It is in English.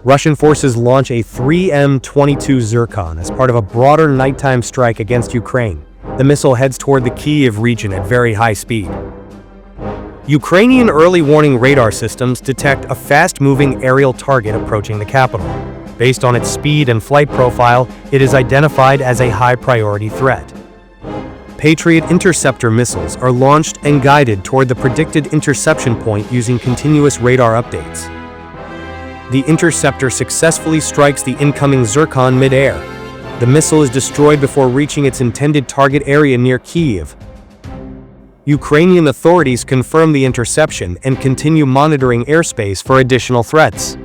Russian forces launch a 3M-22 Zircon as part of a broader nighttime strike against Ukraine. The missile heads toward the Kyiv region at very high speed. Ukrainian early warning radar systems detect a fast-moving aerial target approaching the capital. Based on its speed and flight profile, it is identified as a high-priority threat. Patriot interceptor missiles are launched and guided toward the predicted interception point using continuous radar updates. The interceptor successfully strikes the incoming Zircon mid-air. The missile is destroyed before reaching its intended target area near Kyiv. Ukrainian authorities confirm the interception and continue monitoring airspace for additional threats.